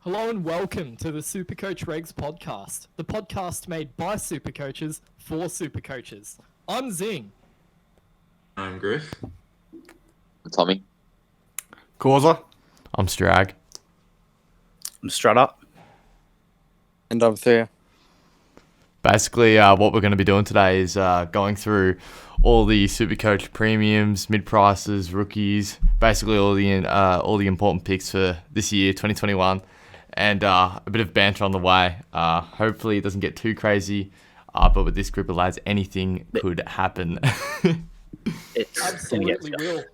Hello and welcome to the Supercoach Regs podcast, the podcast made by Supercoaches for Supercoaches. I'm Zing. I'm Griff. Tommy. Causa. I'm Strag. I'm Strutter. And I'm Thea. Basically, what we're going to be doing today is going through all the Supercoach premiums, mid prices, rookies, basically all the important picks for this year, 2021, and a bit of banter on the way. Hopefully, it doesn't get too crazy, but with this group of lads, anything could happen. Absolutely will.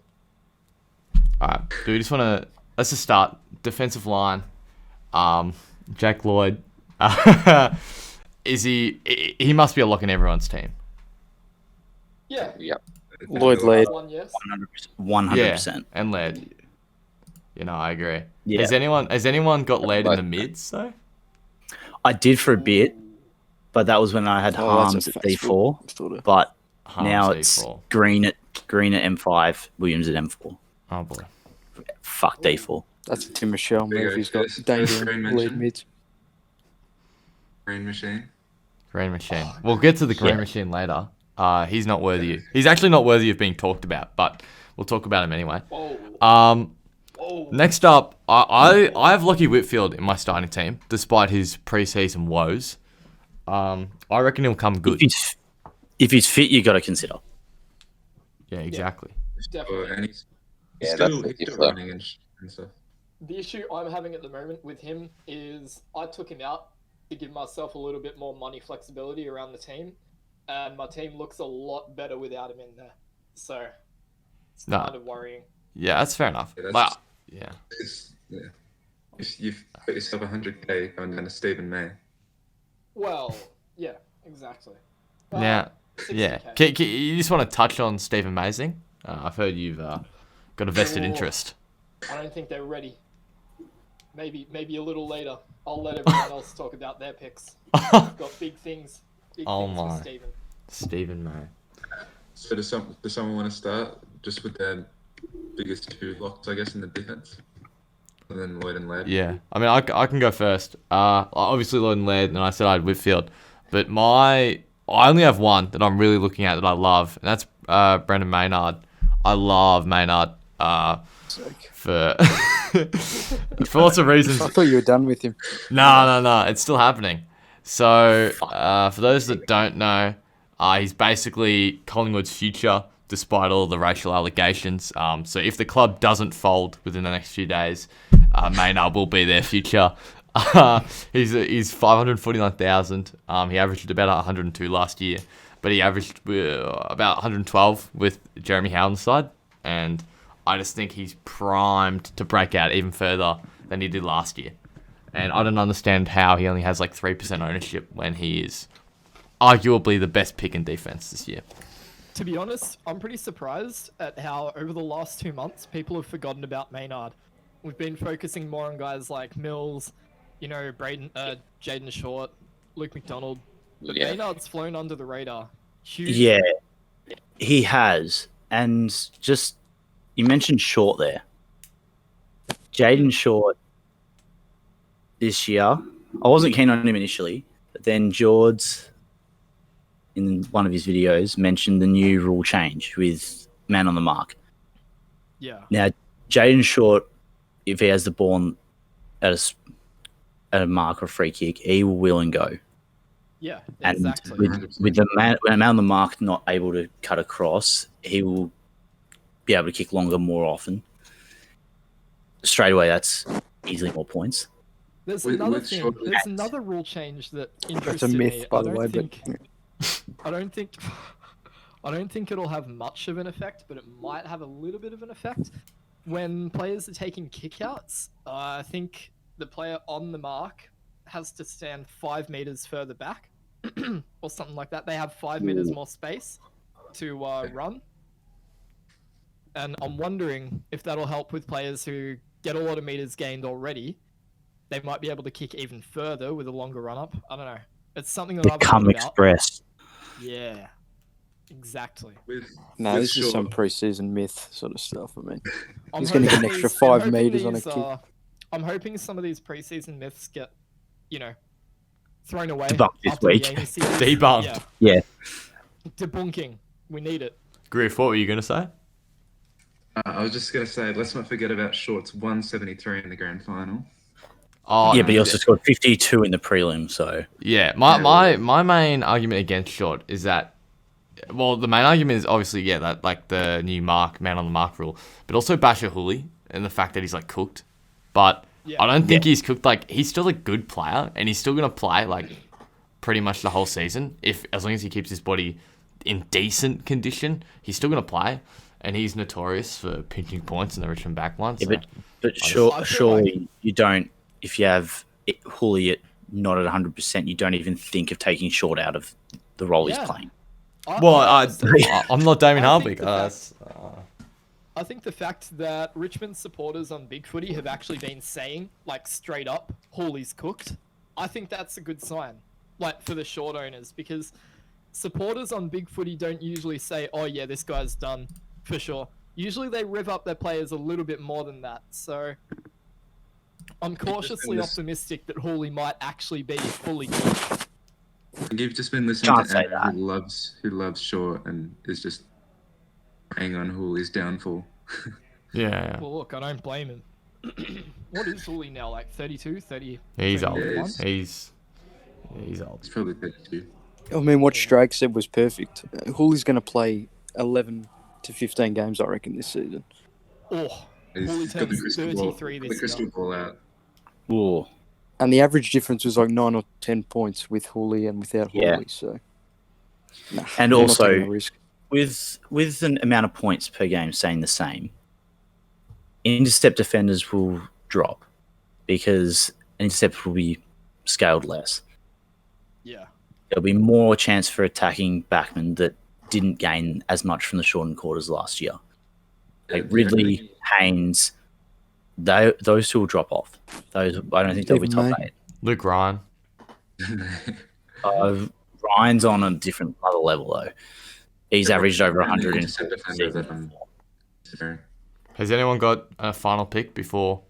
All right, do we just want to let's just start defensive line. Jack Lloyd. Is he must be a lock in everyone's team. Yeah. Yep. Lloyd lead. One, yes. 100%. Yeah, and lead. I agree. Yeah. Has anyone got lead in the mids though? I did for a bit, but that was when I had Harms that's at a D4. But Harms now D4. it's Green at M5, Williams at M4. Oh boy. Fuck D4. That's Tim Michelle There you move. go, He's got Chris. danger Green lead mention. mids. Green machine. Green Machine. We'll get to the Green Machine later. He's not worthy. He's actually not worthy of being talked about, but we'll talk about him anyway. Whoa. Next up, I have Lockie Whitfield in my starting team, despite his preseason woes. I reckon he'll come good. If he's fit, you got to consider. Yeah, exactly. Definitely. And he's Yeah, still, that's he's still so. running and stuff. The issue I'm having at the moment with him is I took him out to give myself a little bit more money flexibility around the team, and my team looks a lot better without him in there. So it's No. kind of worrying. Yeah, that's fair enough. Yeah, that's Like, just- yeah. If you've put yourself 100k going down to Stephen May. Well, yeah, exactly. Well, Now, 60K. yeah. You just want to touch on Steve Amazing? I've heard you've got a vested Oh. interest. I don't think they're ready. Maybe a little later. I'll let everyone else talk about their picks. I've got big things. Big Oh things my. for Steven. Stephen May. So does someone want to start just with their biggest two locks, I guess, in the defense? And then Lloyd and Ladd. Yeah, I mean, I can go first. Obviously Lloyd and Laird, and I said I had Whitfield, but I only have one that I'm really looking at that I love, and that's Brendan Maynard. I love Maynard for for lots of reasons. I thought you were done with him. No, it's still happening. So for those that don't know, he's basically Collingwood's future, despite all the racial allegations. So if the club doesn't fold within the next few days, Maynard will be their future. He's 549,000. He averaged about 102 last year, but he averaged about 112 with Jeremy Howden's side, and I just think he's primed to break out even further than he did last year. And I don't understand how he only has like 3% ownership when he is arguably the best pick in defense this year. To be honest, I'm pretty surprised at how over the last 2 months people have forgotten about Maynard. We've been focusing more on guys like Mills, Jaden Short, Luke McDonald, but Yeah. Maynard's flown under the radar. Huge. Yeah, he has. And just, you mentioned Short there. Jaden Short this year, I wasn't keen on him initially, but then George, in one of his videos, mentioned the new rule change with man on the mark. Yeah. Now, Jaden Short, if he has the ball at a mark or a free kick, he will wheel and go. Yeah. And Exactly. with the man on the mark not able to cut across, he will be able to kick longer more often. Straight away, that's easily more points. There's With- another with thing. Short- There's another rule change that interested That's a myth, me. by the way. But I don't think it'll have much of an effect, but it might have a little bit of an effect. When players are taking kickouts, I think the player on the mark has to stand 5 meters further back, or something like that. They have 5 meters more space to run. And I'm wondering if that'll help with players who get a lot of meters gained already. They might be able to kick even further with a longer run up. I don't know. It's something that The I've come thought about. express. Yeah, exactly. no, with this is some Short- preseason myth sort of stuff. I mean, I'm He's gonna get an hoping extra I'm 5 hoping meters on a these, kick. I'm hoping some of these preseason myths get, thrown away. Debunked this after the week. Amy series. Debunked. Yeah, Yeah. debunking. We need it. Griff, what were you going to say? I was just gonna say, let's not forget about Short's 173 in the grand final. Oh, Yeah, but he also scored 52 in the prelim, so Yeah, my main argument against Short is that, well, the main argument is obviously, yeah, that like the new man on the mark rule, but also Basher Hooley and the fact that he's like cooked. But Yeah. I don't think he's cooked. Like, he's still a good player and he's still gonna play like pretty much the whole season as long as he keeps his body in decent condition. He's still gonna play, and he's notorious for pinching points in the Richmond back line. yeah, So. but I feel surely you don't. If you have Hooley at not at 100%, you don't even think of taking Short out of the role Yeah. he's playing. Well, I'm not Damien I Hardwick. think I think the fact that Richmond supporters on Big Footy have actually been saying, like, straight up, Hawley's cooked, I think that's a good sign, like, for the Short owners, because supporters on Big Footy don't usually say, oh yeah, this guy's done, for sure. Usually they rev up their players a little bit more than that, so I'm cautiously optimistic that Hawley might actually be fully cooked. You've just been listening Can't to say Andrew, that. who loves Short and is just preying on Hooley's downfall. Yeah. Well, look, I don't blame him. What is Hawley now, like 32, 30? He's old. 31? He's old. It's probably 32. I mean, what Drake said was perfect. Hooley's going to play 11 to 15 games, I reckon, this season. Oh, He's Hawley got the turns crystal 33 ball, this year. ball out. Ooh. And the average difference was like 9 or 10 points with Hooley and without Yeah. Hooley. So, nah, And we're not also- taking a risk. With an amount of points per game staying the same, intercept defenders will drop because intercept will be scaled less. Yeah. There'll be more chance for attacking backmen that didn't gain as much from the shortened quarters last year. Like Ridley, Haynes, those two will drop off. Those I don't think they'll be Even top me. 8. Luke Ryan. Ryan's on a different other level though. He's averaged over 100 in Intercept defender that I'm considering. Has anyone got a final pick before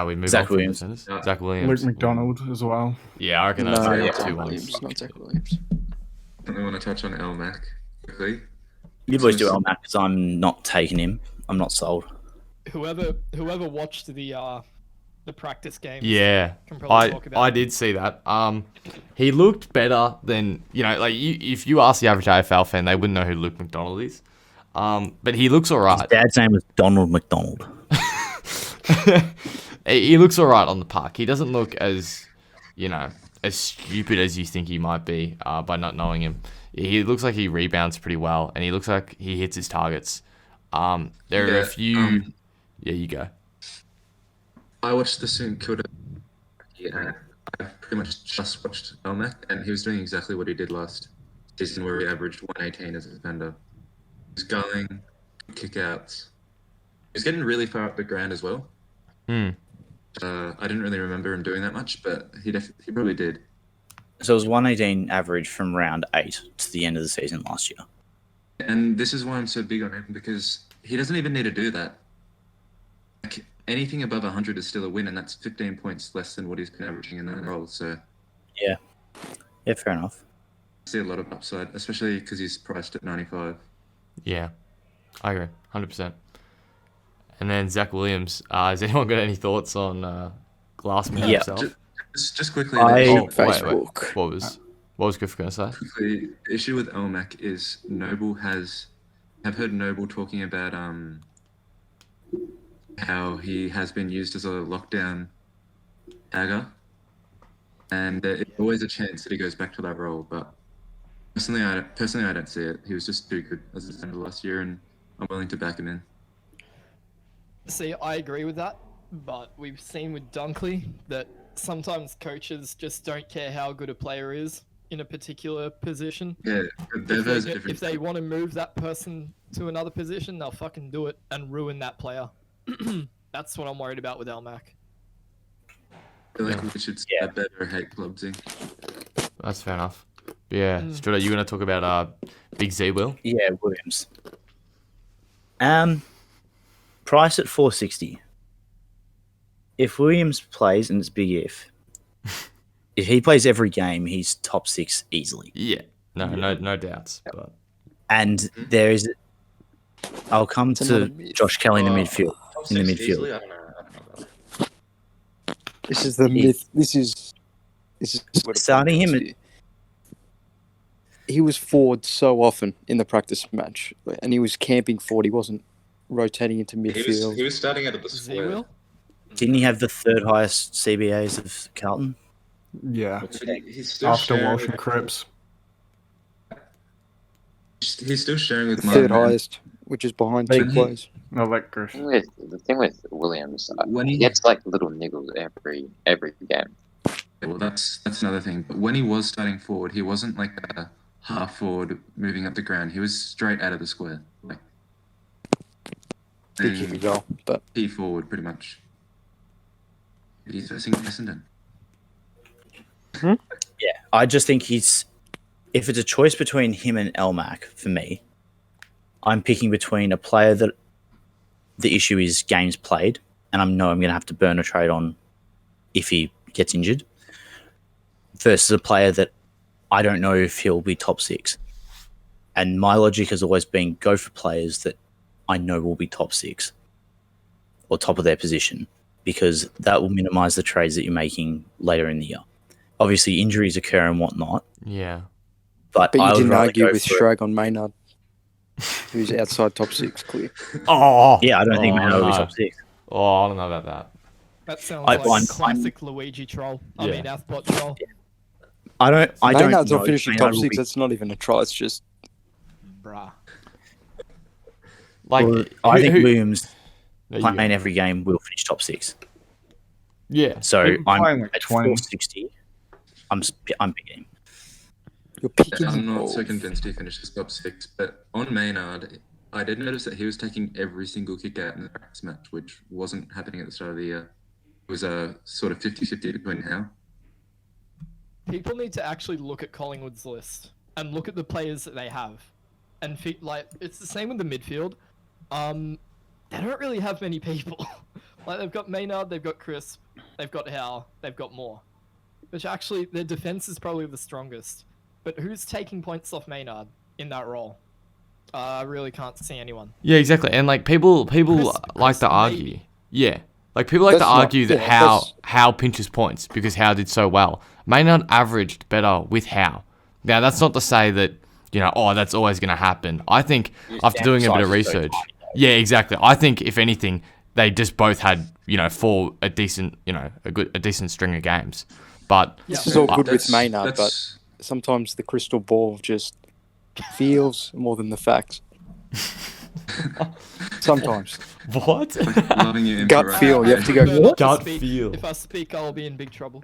we move Zach on from Williams. defenders? Yeah. Zach Williams. Luke McDonald as well. Yeah, I reckon No, that's yeah, the two Williams, ones. not Zach Williams. I want to touch on El Mac quickly. You boys do Elmac because I'm not taking him. I'm not sold. Whoever watched the practice games. Yeah, Can probably talk about I it. did see that. He looked better than if you ask the average AFL fan, they wouldn't know who Luke McDonald is. But he looks His alright. dad's name was Donald McDonald. He looks alright on the park. He doesn't look as stupid as you think he might be by not knowing him. He looks like he rebounds pretty well, and he looks like he hits his targets. There are a few. Yeah, you go. I watched the St Kilda. Yeah, I pretty much just watched El Mac, and he was doing exactly what he did last season, where he averaged 118 as a defender. He was going, kickouts. He was getting really far up the ground as well. Hmm. I didn't really remember him doing that much, but he probably did. So it was 118 average from round 8 to the end of the season last year. And this is why I'm so big on him, because he doesn't even need to do that. Like, anything above 100 is still a win, and that's 15 points less than what he's been averaging in that role. So Yeah, fair enough. I see a lot of upside, especially because he's priced at 95. Yeah, I agree, 100%. And then Zach Williams. Has anyone got any thoughts on Glassman Yeah. himself? Just quickly, I- the issue, Facebook. What was Griff going to say? quickly, the issue with Elmac is I've heard Noble talking about how he has been used as a lockdown dagger, and there's always a chance that he goes back to that role. But personally, I don't see it. He was just too good as a defender last year, and I'm willing to back him in. See, I agree with that, but we've seen with Dunkley that sometimes coaches just don't care how good a player is in a particular position. Yeah, Bevo's a different. If they want to move that person to another position, they'll fucking do it and ruin that player. That's what I'm worried about with Elmac. I feel like we should Yeah. better hate clubsing. That's fair enough. But yeah, Strutter, you going to talk about Big Z Will? Yeah, Williams. Price at 460. if Williams plays, and it's big if he plays every game, he's top 6 easily. Yeah. No doubts. But And there is, I'll come It's another to myth. Josh Kelly in the Oh, midfield. top In the six midfield. easily? I don't know about that. This is the myth. This is where the Starting point him comes here. He was forward so often in the practice match, and he was camping forward. He wasn't rotating into midfield. He was starting out of the Z square. will. Didn't he have the 3rd highest CBAs of Carlton? Yeah. But he's still After sharing Walsh with- and Cripps. He's still sharing with Third Martin. highest, which is behind But 2 he- players. No, like Griff. The thing with Williams, When he he- gets like little niggles every game. Well, that's another thing. But when he was starting forward, he wasn't like a half forward moving up the ground. He was straight out of the square, like Did kick a goal, but P forward pretty much. But he's facing Essendon. Yeah, I just think he's. If it's a choice between him and Elmac, for me, I'm picking between a player that the issue is games played, and I know I'm going to have to burn a trade on if he gets injured, versus a player that I don't know if he'll be top 6. And my logic has always been go for players that I know will be top 6 or top of their position, because that will minimize the trades that you're making later in the year. Obviously, injuries occur and whatnot, yeah. but you I would didn't rather argue go with for- Strag on Maynard, who's outside top 6, clear. Oh. Yeah, I don't think Oh, Maynard will be no. top 6. Oh, I don't know about that. That sounds I- like I'm- classic Luigi troll. I Yeah. mean, Athbot troll. I don't Maynard's know not if finishing Maynard top will 6. be- That's not even a try. It's just Bruh. Like, Well, I think Williams There you playing go. every game will finish top 6. Yeah. So He'll be I'm playing like at 20. 460. I'm picking him. you're picking I'm him not so off. convinced he finishes top 6, but on Maynard, I did notice that he was taking every single kick out in the practice match, which wasn't happening at the start of the year. It was a sort of 50-50 between how. People need to actually look at Collingwood's list and look at the players that they have, and like it's the same with the midfield. They don't really have many people. Like they've got Maynard, they've got Crisp, they've got Howe, they've got more. Which actually their defense is probably the strongest. But who's taking points off Maynard in that role? I really can't see anyone. Yeah, exactly. And like people Chris- like to Chris argue. maybe. Yeah. Like people like That's to not- argue that yeah, Howe pinches points because Howe did so well. Maynard averaged better with Howe. Now that's not to say that, that's always going to happen. I think after doing a bit of research, yeah, exactly. I think if anything, they just both had, for a decent, a decent string of games. But Yeah. This is all good with That's- Maynard, but that's- sometimes the crystal ball just feels more than the facts. Sometimes. what? loving your Gut info feel, right you have to now. go, prefer not to Gut speak. feel. If I speak, I'll be in big trouble.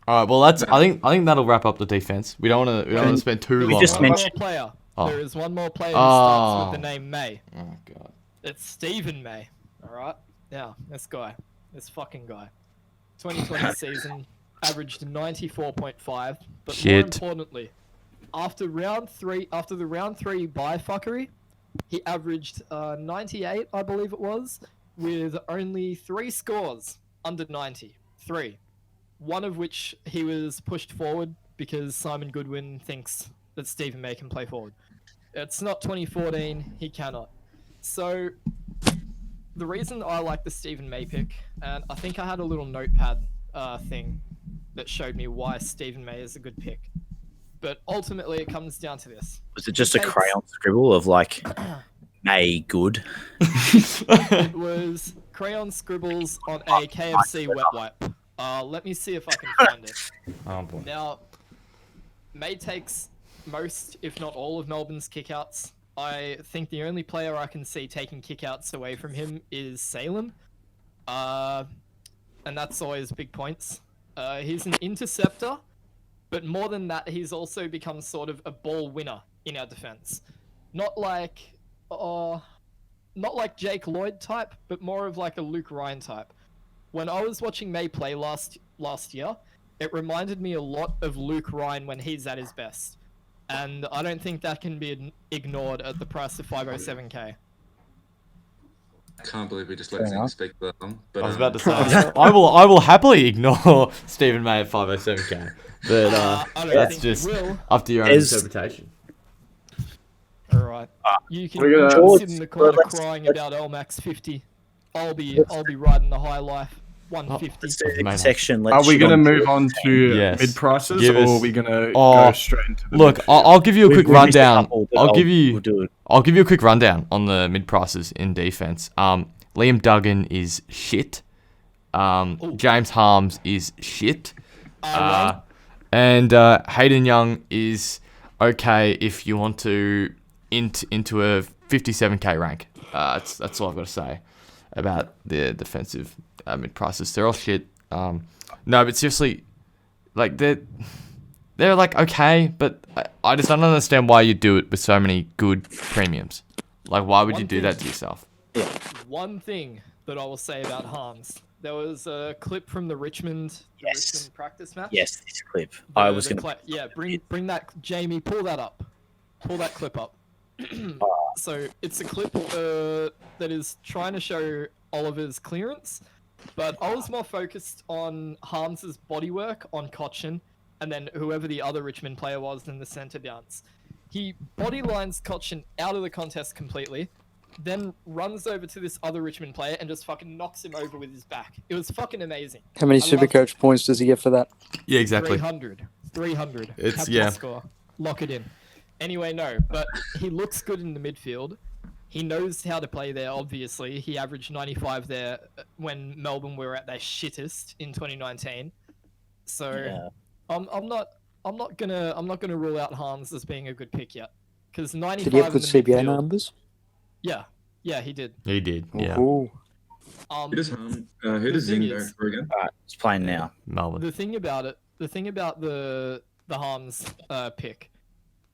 All right. Well, I think that'll wrap up the defense. We don't want to spend too There long. is just on it. one mentioned- more player. Oh. There is one more player who starts with the Oh. name May. Oh god. It's Stephen May. Alright? Now, this guy. This fucking guy. 2020 season, averaged 94.5. But more Shit. importantly, after the round 3 bye fuckery, he averaged 98, I believe it was, with only 3 scores under 90. 3. One of which he was pushed forward because Simon Goodwin thinks that Stephen May can play forward. It's not 2014, he cannot. So, the reason I like the Stephen May pick, and I think I had a little notepad thing that showed me why Stephen May is a good pick. But ultimately, it comes down to this. Was it just a Takes- crayon scribble of like May good? It was crayon scribbles on a KFC wet wipe. Let me see if I can find it. Oh boy. Now, May takes most, if not all, of Melbourne's kickouts. I think the only player I can see taking kickouts away from him is Salem. And that's always big points. He's an interceptor, but more than that, he's also become sort of a ball winner in our defense. Not like Jake Lloyd type, but more of like a Luke Ryan type. When I was watching May play last year, it reminded me a lot of Luke Ryan when he's at his best. And I don't think that can be ignored at the price of 507k. can't believe we just let Fair Zing enough. speak that long. But, I was about to say, I will happily ignore Stephen May at 507k, but I don't that's think just you will. up to your own There's- interpretation. All right. You can, We're you gonna- can sit in the corner let's- crying let's- about LMAX 50. I'll be riding the high life 150. Let's do the Mate, section. Are Let's we shit going to on move George. on to Yes. mid prices, Give or us- are we going to Oh, go straight into the Look, midfield? I'll give you a quick We've missed a rundown. couple, but I'll give we'll you do it. I'll give you a quick rundown on the mid prices in defense. Liam Duggan is shit. James Harms is shit. And Hayden Young is okay if you want to into a 57k rank. That's all I've got to say about the defensive mid prices. They're all shit. No, but seriously, like they're like okay, but I just don't understand why you do it with so many good premiums. Like, why would you do that to yourself? One thing that I will say about Hans, there was a clip from the Richmond practice match. Yes, this clip. I was going to. Yeah, bring that, Jamie. Pull that up. Pull that clip up. So it's a clip that is trying to show Oliver's clearance, but I was more focused on Harms's bodywork on Cochin, and then whoever the other Richmond player was in the centre bounce. He body lines Cochin out of the contest completely, then runs over to this other Richmond player and just fucking knocks him over with his back. It was fucking amazing. How many I loved Supercoach points does he get for that? Yeah, exactly. 300. It's- Have yeah. the score. Lock it in. Anyway, no, but he looks good in the midfield. He knows how to play there. Obviously, he averaged 95 there when Melbourne were at their shittest in 2019. So Yeah. I'm not gonna rule out Harms as being a good pick yet, because 95. Did he have good in the CBA midfield- numbers? Yeah, he did. He did. Yeah, Ooh. who does Zing thing go is- for again? Alright, it's playing now. Melbourne. The thing about the Harms pick,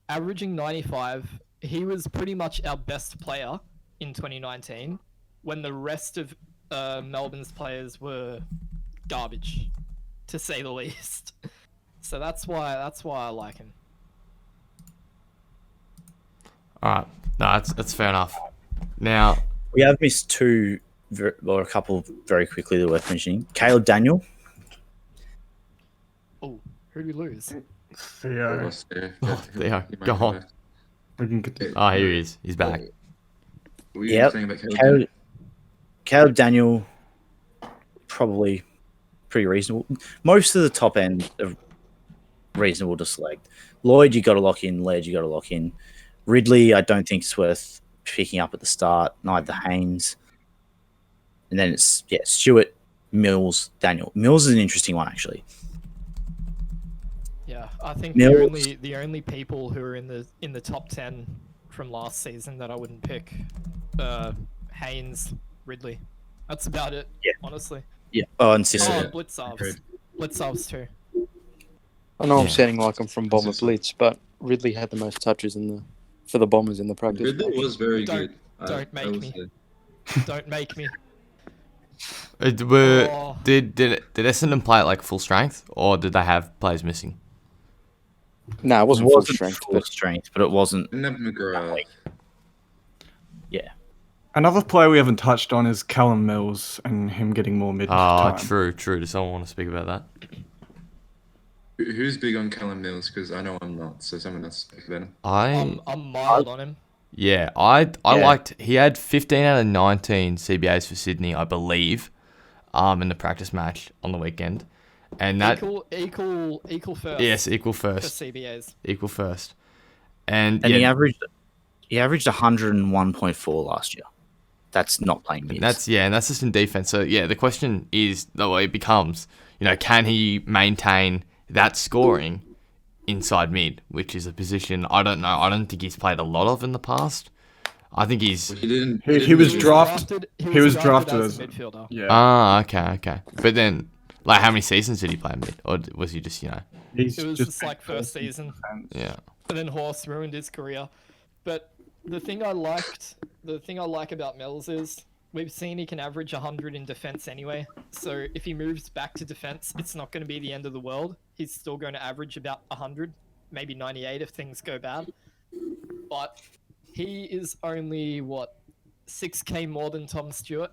averaging 95, he was pretty much our best player in 2019, when the rest of Melbourne's players were garbage, to say the least. So that's why I like him. All right, no, that's fair enough. Now, We have missed a couple very quickly that are worth mentioning. Caleb Daniel. Oh, who did we lose? Theo. Theo, go on. We can get Oh, here he is. He's back. Were you Yep. saying about Caleb Daniel, probably pretty reasonable. Most of the top end are reasonable to select. Lloyd, you got to lock in. Laird, you got to lock in. Ridley, I don't think it's worth picking up at the start. Neither Haynes. And then it's Stewart, Mills, Daniel. Mills is an interesting one actually. Yeah, I think Mills. the only people who are in the top 10 from last season that I wouldn't pick, Haynes, Ridley. That's about it. Yeah. Honestly. Yeah. Oh, and Sicily. Oh, Blitzarves. Blitzarves too. I know I'm Yeah. sounding like I'm from Bomber This is- Blitz, but Ridley had the most touches for the Bombers in the practice. Ridley match. was very Don't- good. don't I make will me. say. Don't make me. Oh. Did Essendon play at like full strength, or did they have players missing? Nah, it wasn't full strength, but it wasn't. Didn't have McGrath. Another player we haven't touched on is Callum Mills and him getting more mid time. True. Does someone want to speak about that? Who's big on Callum Mills? Because I know I'm not, so someone else speak about him. I'm mild on him. I liked. He had 15 out of 19 CBAs for Sydney, I believe, in the practice match on the weekend, and that Equal first. yes, equal For first, CBAs. equal first, and And yeah, he averaged 101.4 last year. That's not playing mids. that's just in defense. So yeah, the question is, the way it becomes, can he maintain that scoring inside mid, which is a position I don't know. I don't think he's played a lot of in the past. I think he's He didn't. He was He drafted. was He was drafted drafted as a as midfielder. yeah. okay. But then, like, how many seasons did he play mid, or was he just He's It was just like first season. yeah? And then Horse ruined his career. But the thing I like about Mills is we've seen he can average 100 in defense anyway. So if he moves back to defense, it's not going to be the end of the world. He's still going to average about 100, maybe 98 if things go bad. But he is only 6K more than Tom Stewart,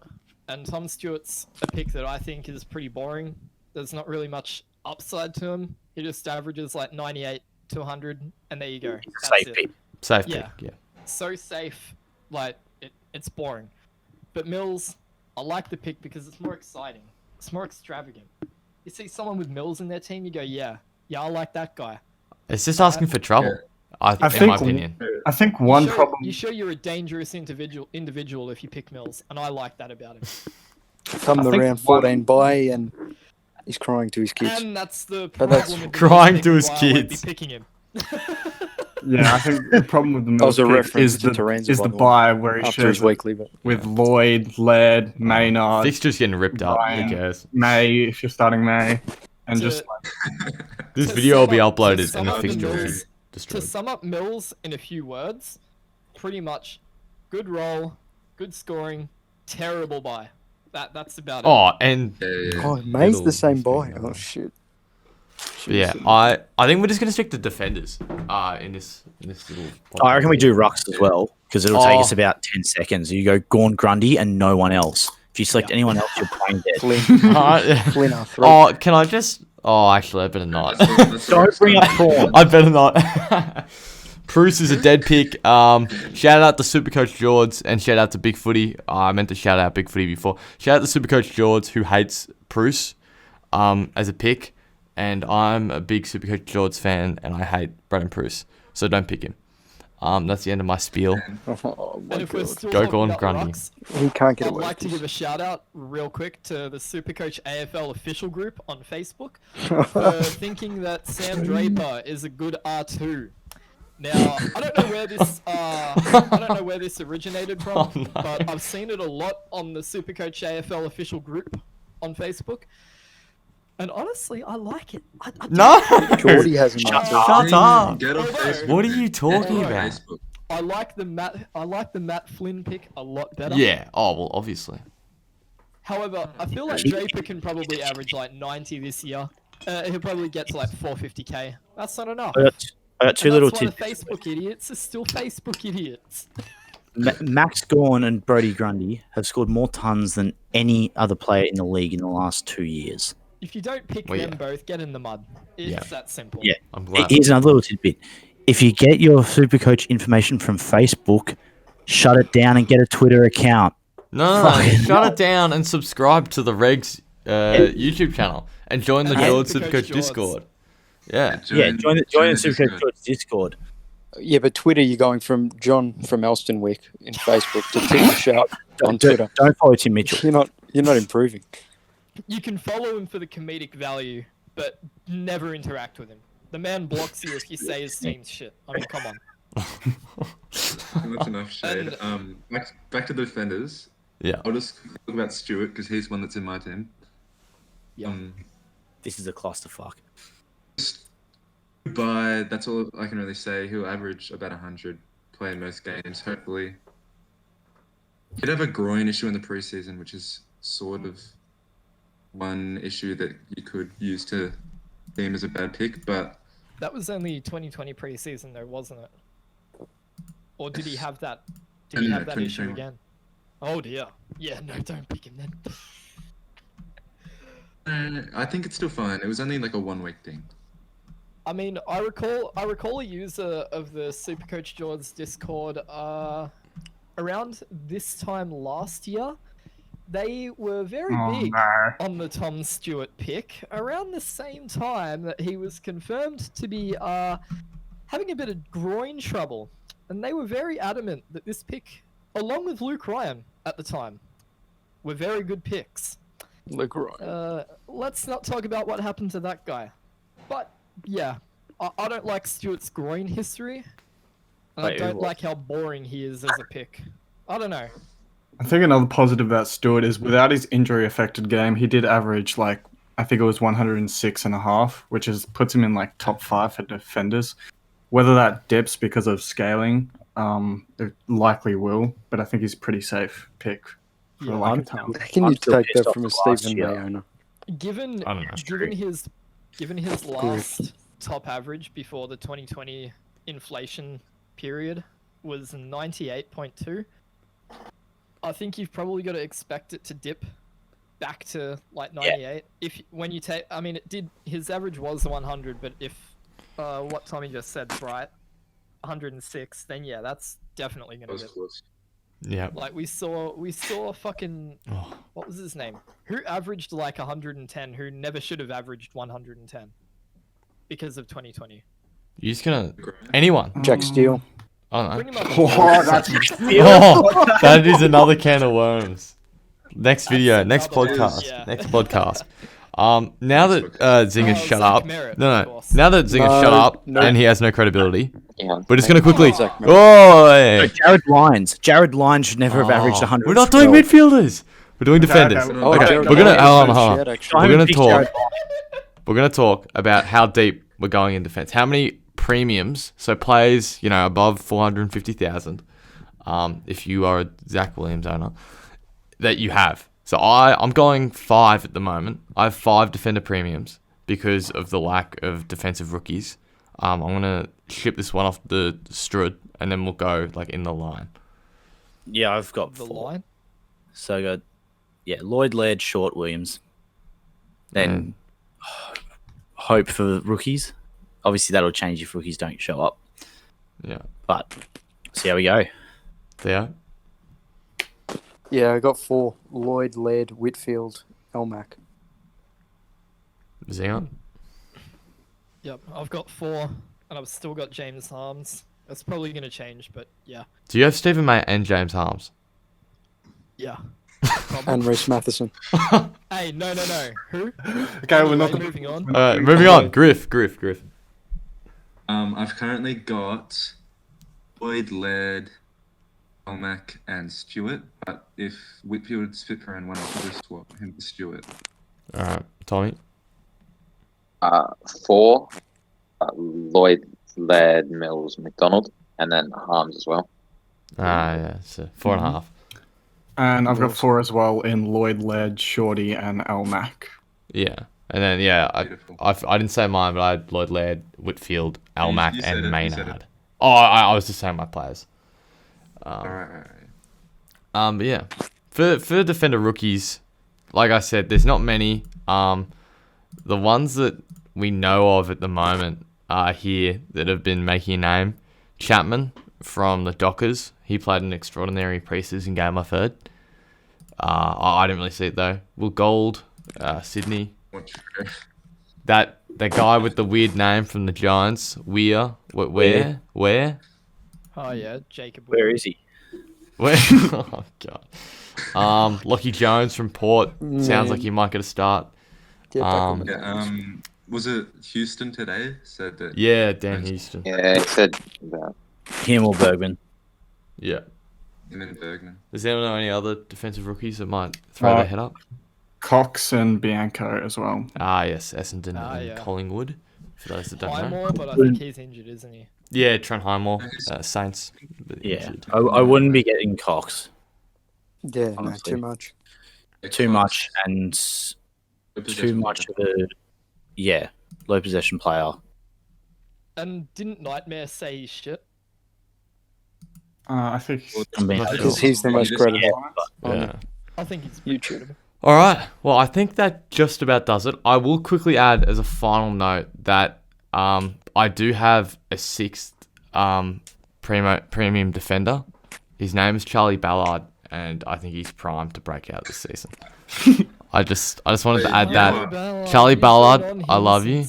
and Tom Stewart's a pick that I think is pretty boring. There's not really much upside to him. He just averages like 98 to 100, and there you go. He's a That's safe it. pick. Safe Yeah. pick. Yeah. So safe, like it's boring. But Mills, I like the pick because it's more exciting. It's more extravagant. You see someone with Mills in their team, you go, yeah, I like that guy. It's just asking for trouble. Yeah. I I in my think- opinion. I think You one show- problem. You show you're a dangerous individual if you pick Mills, and I like that about him. Come I the think round one- 14 bye, and he's crying to his kids. And that's the But problem that's- with the Crying Mills to pick, his why I won't be kids. picking him. Yeah, I think the problem with the That was Mills a pick reference is to the Terenza, is by the the way, buy where he after his shares it weekly, but with Lloyd, Laird, Maynard, Fixture's getting ripped up. Ryan. Who cares? May if you're starting May, and To- just like, This To video will sum be up- to uploaded sum and the up the fixture will be Mills- To destroyed. sum up Mills in a few words, pretty much good roll, good scoring, terrible buy. That's about it. Oh, and Yeah. oh, May's Little the same thing, buy. yeah. Oh shit. yeah, Jeez. I think we're just gonna stick to defenders. In this little. I reckon we do Rucks as well because it'll take us Oh. about 10 seconds. You go Gorn Grundy and no one else. If you select Yeah. anyone else, you're playing dead. Flynn, Alright. Flynn R3. Oh, can I just? Oh, actually, I better not. That's the Don't worst bring one. up Prawn. I better not. Bruce is a dead pick. Shout out to Supercoach George and shout out to Big Footy. I meant to shout out Big Footy before. Shout out to Supercoach George who hates Bruce as a pick. And I'm a big Supercoach George fan and I hate Braden Bruce. So don't pick him. That's the end of my spiel. Oh my And if we're god. still Go talking Gordon about Grundy. Rucks, He can't get I'd away like to with give a this. shout out real quick to the Supercoach AFL official group on Facebook for thinking that Sam Draper is a good R2. Now, I don't know where this originated from, Oh, no. but I've seen it a lot on the Supercoach AFL official group on Facebook. And honestly, I like it. I do. No! Geordie has him Shut up. up. Shut up! Get off Although- Facebook. What are you talking Get off about? Facebook. I like the Matt Flynn pick a lot better. Yeah. Oh, well, obviously. However, I feel like Draper can probably average like 90 this year. He'll probably get to like 450k. That's not enough. I got two And little that's why tidbits. Facebook idiots are still Facebook idiots. Max Gorn and Brody Grundy have scored more tons than any other player in the league in the last 2 years. If you don't pick Well, them yeah. both, get in the mud. It's Yeah. that simple. Yeah. I'm glad. Here's another little tidbit. If you get your Supercoach information from Facebook, shut it down and get a Twitter account. No, Fucking shut it down and subscribe to the Regs YouTube channel and join the And George Supercoach Supercoach George. Discord. Yeah. Yeah, join the Supercoach Discord. Yeah, but Twitter, you're going from John from Elstonwick in Facebook to Tim Sharp on Twitter. Don't follow Tim Mitchell. You're not improving. You can follow him for the comedic value, but never interact with him. The man blocks you if you say his team's shit. I mean, come on. That's enough shade. Back to the defenders. Yeah. I'll just talk about Stewart because he's one that's in my team. Yeah. This is a clusterfuck. But that's all I can really say. He'll average about 100, play in most games, hopefully. He'd have a groin issue in the preseason, which is sort of one issue that you could use to see him as a bad pick, but That was only 2020 preseason, though, wasn't it? Or did he have that? Did he No, have that issue 2021. again? Oh dear. Yeah, no, don't pick him then. I think it's still fine. It was only like a 1 week thing. I mean, I recall a user of the Supercoach George Discord around this time last year. They were very Oh, big no. on the Tom Stewart pick around the same time that he was confirmed to be having a bit of groin trouble. And they were very adamant that this pick, along with Luke Ryan at the time, were very good picks. Luke Ryan. Let's not talk about what happened to that guy. But yeah, I don't like Stewart's groin history. And I Wait, don't what? like how boring he is as a pick. I don't know. I think another positive about Stewart is without his injury-affected game, he did average like I think it was 106.5, which puts him in like top 5 for defenders. Whether that dips because of scaling, it likely will, but I think he's a pretty safe pick for Yeah, like a I'm- talent. How can I'm you still take pissed that off from a the last Stephen year. May owner? Given I don't know. given his last top average before the 2020 inflation period was 98.2. I think you've probably got to expect it to dip back to like 98. If when you take, I mean, it did. His average was 100, but if what Tommy just said's right, 106, then yeah, that's definitely That gonna was dip. close. Yeah. Like we saw fucking Oh. what was his name? Who averaged like 110? Who never should have averaged 110 because of 2020. You're just gonna anyone. Jack Steele. I don't Pretty know. much. Oh, that's Oh, that is another can of worms. Next video, That's next another one, podcast, yeah. next podcast. Now that Zinger Oh, shut Zach up, Merritt, of no, course. now that Zinger No, shut up no. and he has no credibility, Yeah. we're just gonna quickly. Zach Merritt. Oh, Jared Lyons should never have averaged 100. we're not doing midfielders. We're doing defenders. okay. Oh, Okay, Jared we're gonna Lyons hold on. shit, actually. We're I'm gonna big talk. Jared We're gonna talk about how deep we're going in defense. How many premiums? So players, above 450,000. If you are a Zach Williams owner, that you have. So I'm going 5 at the moment. I have 5 defender premiums because of the lack of defensive rookies. I'm gonna ship this one off the Strud, and then we'll go like in the line. Yeah, I've got The 4. line. So I got Lloyd, Laird, Short, Williams. Then hope for rookies. Obviously, that'll change if rookies don't show up. Yeah. But see how we go. Theo. Yeah, I got 4. Lloyd, Laird, Whitfield, Elmac. Zinger. Yep, I've got 4, and I've still got James Harms. That's probably gonna change, but yeah, Do you have Stephen May and James Harms? yeah. And Reese Matheson. Hey, no. Who? Okay, we're not. Anyway, moving on. Moving on. Griff. I've currently got Boyd, Laird, Elmac, and Stewart. But if Whitfield's fit for round 1, I'll probably swap him for Stewart. All right, Tommy. 4. Lloyd, Laird, Mills, McDonald, and then Harms as well. Yeah, so 4.5. And I've got 4 as well in Lloyd, Laird, Shorty, and Elmac. Yeah, and then Beautiful. I didn't say mine, but I had Lloyd Laird, Whitfield, Almac, you said and it, you Maynard. said it. Oh, I was just saying my players. All right. But yeah, for defender rookies, like I said, there's not many. The ones that we know of at the moment are here that have been making a name. Chapman from the Dockers. He played an extraordinary preseason game, I've heard. I didn't really see it though. Will Gold, Sydney. That guy with the weird name from the Giants, Where? Oh yeah, Jacob. Where is he? Where? Oh god. Lockie Jones from Port. Sounds like Man. he might get a start. Get back on the Yeah, numbers. was it Houston today said that? Yeah, Dan Houston. Yeah, he said that. Him or Bergman? Yeah. Him and Bergman. Does anyone know any other defensive rookies that might throw their head up? Cox and Bianco as well. Yes, Essendon and yeah. Collingwood. For those that don't know. Highmore, but I think he's injured, isn't he? Yeah, Trent Highmore, Saints. Yeah, Injured. I wouldn't be getting Cox. Yeah, no, honestly. too much. Too much and too much of a low possession player. And didn't Nightmare say he's shit? I think I mean, Because he's the most credible. Yeah. I think he's YouTube. All right. Well, I think that just about does it. I will quickly add as a final note that I do have a 6th premium defender. His name is Charlie Ballard, and I think he's primed to break out this season. I just wanted to add that. Charlie Ballard, I love you.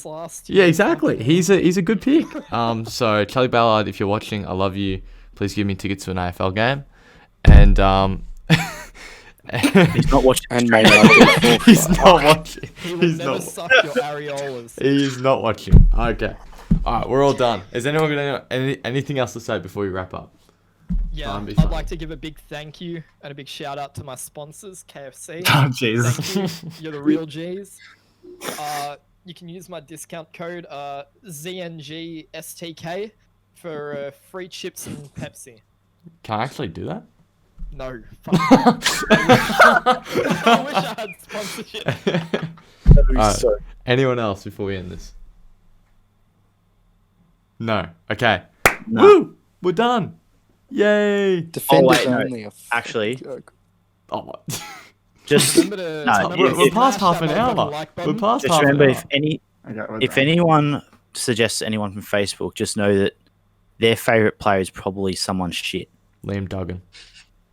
Yeah, exactly. He's a good pick. So Charlie Ballard, if you're watching, I love you. Please give me tickets to an AFL game. And he's not watching. And Maynard. he's not watching. He will He's never not. suck your areolas. He's not watching. Okay. All right, we're all done. Is anyone gonna anything else to say before we wrap up? Yeah, Be I'd fun. like to give a big thank you and a big shout out to my sponsors, KFC. Oh, Jesus. Thank you. You're the real G's. You can use my discount code ZNGSTK for free chips and Pepsi. Can I actually do that? No. Fuck. I wish I had sponsorship. Alright. Anyone else before we end this? No. Okay. No. Woo! We're done. Yay! Defenders wait, no. only. Actually, joke. Oh, what? Just Remember to, No, remember we're- to we're past smash half that an motherfucking hour. like We're button. past just half an remember, hour. Okay, we're if done. anyone suggests anyone from Facebook, just know that their favorite player is probably someone shit. Liam Duggan.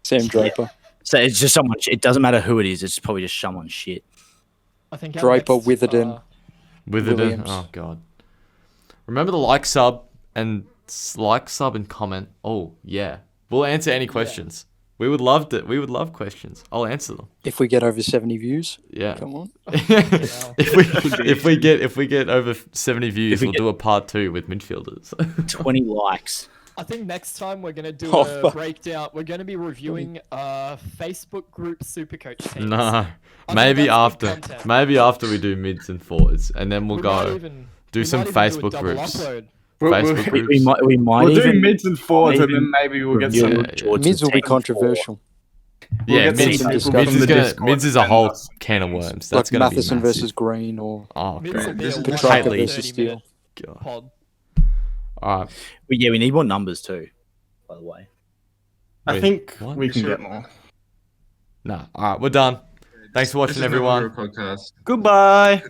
Sam Draper. So it's just someone. It doesn't matter who it is. It's probably just someone shit. I think our Draper, next, Witherden. Witherden. Williams. Oh god. Remember the like, sub, and comment. Oh yeah, we'll answer any questions. We would love to. We would love questions. I'll answer them. If we get over 70 views, Yeah. come on. if we get over 70 views, If we we'll get- do a part 2 with midfielders. 20 likes. I think next time we're gonna do Oh, a fuck. breakdown. We're gonna be reviewing Facebook group Supercoach teams. No, I think maybe that's good after. content. Maybe after we do mids and forwards, and then we'll We might go even- do we some might even do a Facebook double groups. upload. Facebook we, groups. We might we'll do even mids and forwards, and even then maybe we'll get review some. Yeah, George's Mids will be team for- controversial. We'll Yeah, get mids, some mids, discussion. is from the gonna, Discord mids is a and whole us. can of worms. Like That's gonna Matheson be massive. versus Green or Oh Mids god. will be this a is long Petrarca 30 versus minute Steele. God. pod. All right. Yeah, we need more numbers too. By the way. I Wait, think what? we can Sure. get more. Nah. All right. We're done. Thanks for This watching, is no longer everyone. a podcast. Goodbye.